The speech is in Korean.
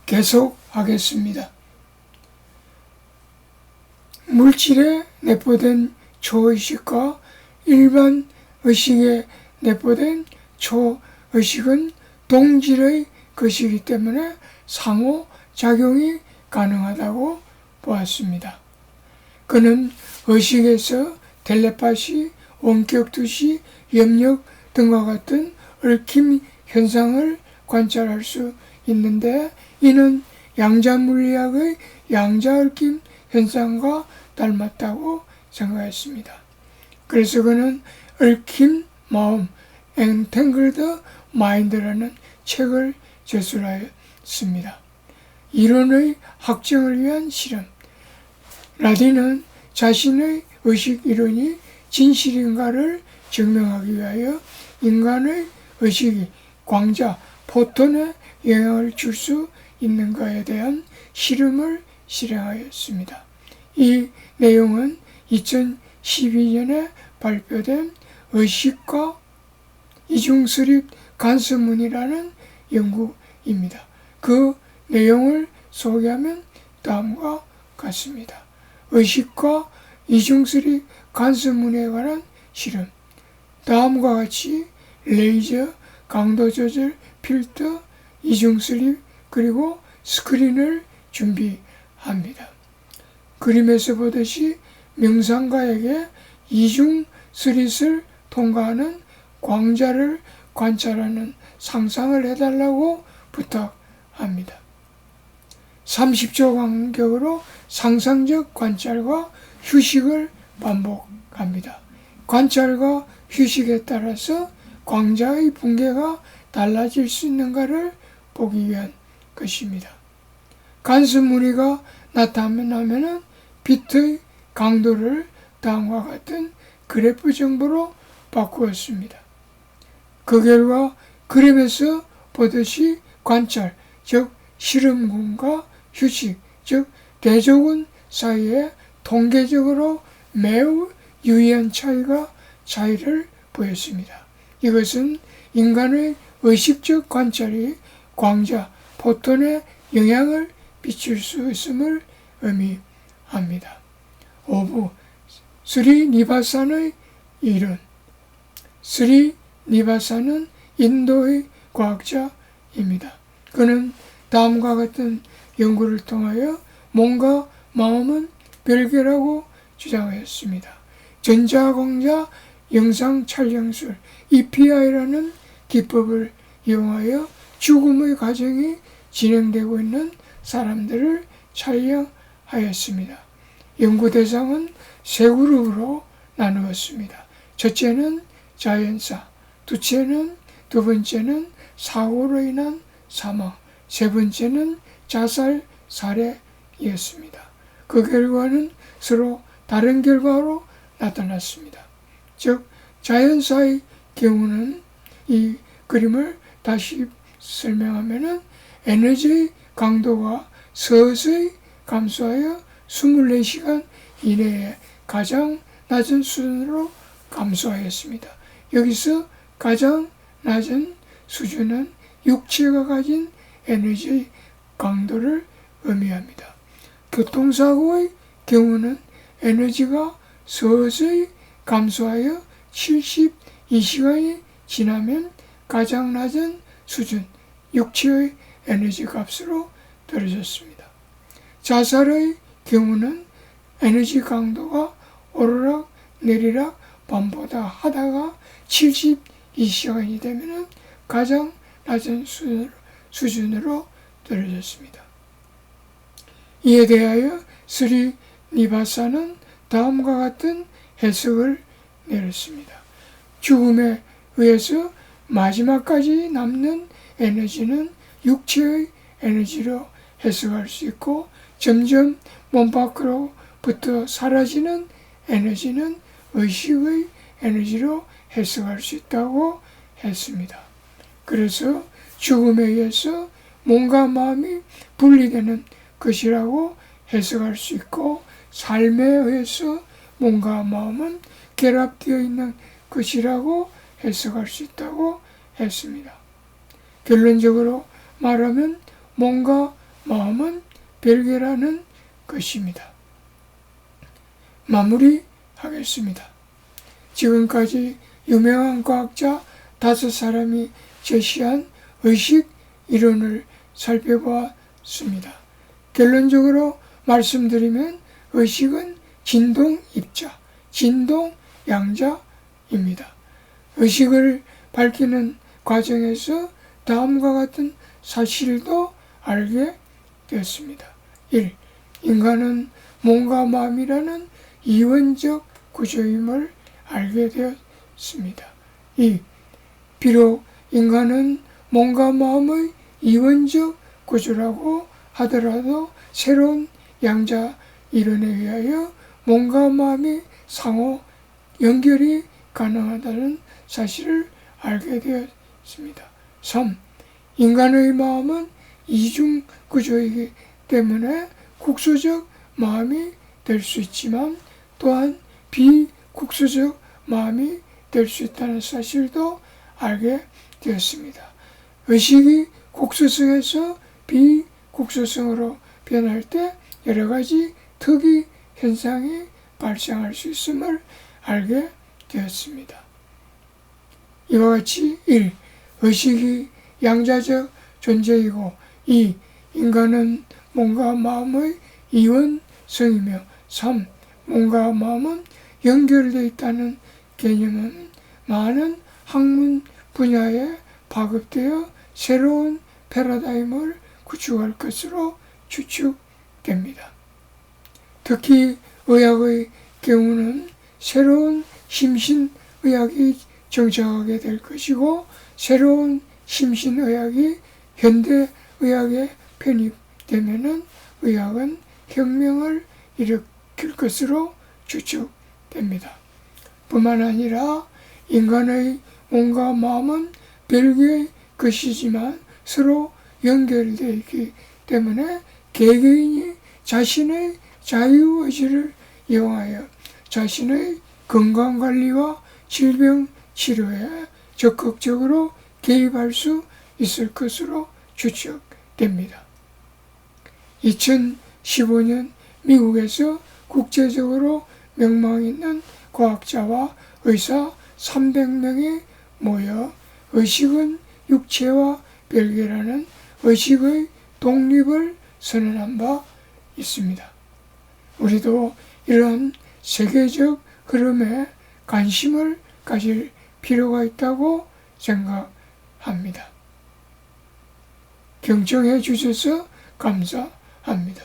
계속하겠습니다. 물질에 내포된 초의식과 일반 의식에 내포된 초의식은 동질의 것이기 때문에 상호작용이 가능하다고 보았습니다. 그는 의식에서 텔레파시, 원격투시, 염력 등과 같은 얽힘 현상을 관찰할 수 있는데 이는 양자물리학의 양자얽힘 현상과 닮았다고 생각했습니다. 그래서 그는 얽힌 마음, Entangled Mind라는 책을 제출하였습니다. 이론의 확정을 위한 실험. 라딘은 자신의 의식 이론이 진실인가를 증명하기 위하여 인간의 의식이 광자, 포톤에 영향을 줄 수 있는가에 대한 실험을 실행하였습니다. 이 내용은 2012년에 발표된 의식과 이중수립 간섭문이라는 연구입니다. 그 내용을 소개하면 다음과 같습니다. 의식과 이중수립 간섭문에 관한 실험. 다음과 같이 레이저, 강도 조절, 필터, 이중수립, 그리고 스크린을 준비합니다. 그림에서 보듯이 명상가에게 이중스릿을 통과하는 광자를 관찰하는 상상을 해달라고 부탁합니다. 30초 간격으로 상상적 관찰과 휴식을 반복합니다. 관찰과 휴식에 따라서 광자의 붕괴가 달라질 수 있는가를 보기 위한 것입니다. 간섭 무늬가 나타나면 빛의 강도를 다음과 같은 그래프 정보로 바꾸었습니다. 그 결과 그림에서 보듯이 관찰, 즉 실험군과 휴식, 즉 대조군 사이에 통계적으로 매우 유의한 차이를 보였습니다. 이것은 인간의 의식적 관찰이 광자, 포톤에 영향을 미칠 수 있음을 의미합니다. 5부 스리니바산의 이론. 스리니바산은 인도의 과학자입니다. 그는 다음과 같은 연구를 통하여 몸과 마음은 별개라고 주장했습니다. 전자광자 영상 촬영술 EPI라는 기법을 이용하여 죽음의 과정이 진행되고 있는 사람들을 촬영하였습니다. 연구 대상은 세 그룹으로 나누었습니다. 첫째는 자연사, 두 번째는 사고로 인한 사망, 세 번째는 자살 사례였습니다. 그 결과는 서로 다른 결과로 나타났습니다. 즉 자연사의 경우는 이 그림을 다시 설명하면 에너지의 강도가 서서히 감소하여 24시간 이내에 가장 낮은 수준으로 감소하였습니다. 여기서 가장 낮은 수준은 육체가 가진 에너지의 강도를 의미합니다. 교통사고의 경우는 에너지가 서서히 감소하여 72시간이 지나면 가장 낮은 수준, 육체의 에너지 값으로 떨어졌습니다. 자살의 경우는 에너지 강도가 오르락 내리락 밤보다 하다가 72시간이 되면 가장 낮은 수준으로 떨어졌습니다. 이에 대하여 스리니바사는 다음과 같은 해석을 내렸습니다. 죽음에 의해서 마지막까지 남는 에너지는 육체의 에너지로 해석할 수 있고 점점 몸 밖으로부터 사라지는 에너지는 의식의 에너지로 해석할 수 있다고 했습니다. 그래서 죽음에 의해서 몸과 마음이 분리되는 것이라고 해석할 수 있고 삶에 의해서 몸과 마음은 결합되어 있는 것이라고 해석할 수 있다고 했습니다. 결론적으로 말하면 몸과 마음은 별개라는 것입니다. 마무리하겠습니다. 지금까지 유명한 과학자 5사람이 제시한 의식 이론을 살펴보았습니다. 결론적으로 말씀드리면 의식은 진동 입자, 진동 양자입니다. 의식을 밝히는 과정에서 다음과 같은 사실도 알게 되었습니다. 1. 인간은 몸과 마음이라는 이원적 구조임을 알게 되었습니다. 2. 비록 인간은 몸과 마음의 이원적 구조라고 하더라도 새로운 양자 이론에 의하여 몸과 마음이 상호 연결이 가능하다는 사실을 알게 되었습니다. 3. 인간의 마음은 이중 구조이기 때문에 국소적 마음이 될 수 있지만 또한 비국소적 마음이 될 수 있다는 사실도 알게 되었습니다. 의식이 국소성에서 비국소성으로 변할 때 여러 가지 특이 현상이 발생할 수 있음을 알게 되었습니다. 이와 같이 1. 의식이 양자적 존재이고 2. 인간은 몸과 마음의 이원성이며 3. 몸과 마음은 연결되어 있다는 개념은 많은 학문 분야에 파급되어 새로운 패러다임을 구축할 것으로 추측됩니다. 특히 의학의 경우는 새로운 심신의학이 정착하게 될 것이고 새로운 심신의학이 현대의학에 편입되면 의학은 혁명을 일으킬 것으로 추측됩니다. 뿐만 아니라 인간의 몸과 마음은 별개의 것이지만 서로 연결되어 있기 때문에 개개인이 자신의 자유의지를 이용하여 자신의 건강관리와 질병치료에 적극적으로 개입할 수 있을 것으로 추측됩니다. 2015년 미국에서 국제적으로 명망 있는 과학자와 의사 300명이 모여 의식은 육체와 별개라는 의식의 독립을 선언한 바 있습니다. 우리도 이런 세계적 흐름에 관심을 가질 필요가 있다고 생각합니다. 경청해 주셔서 감사합니다.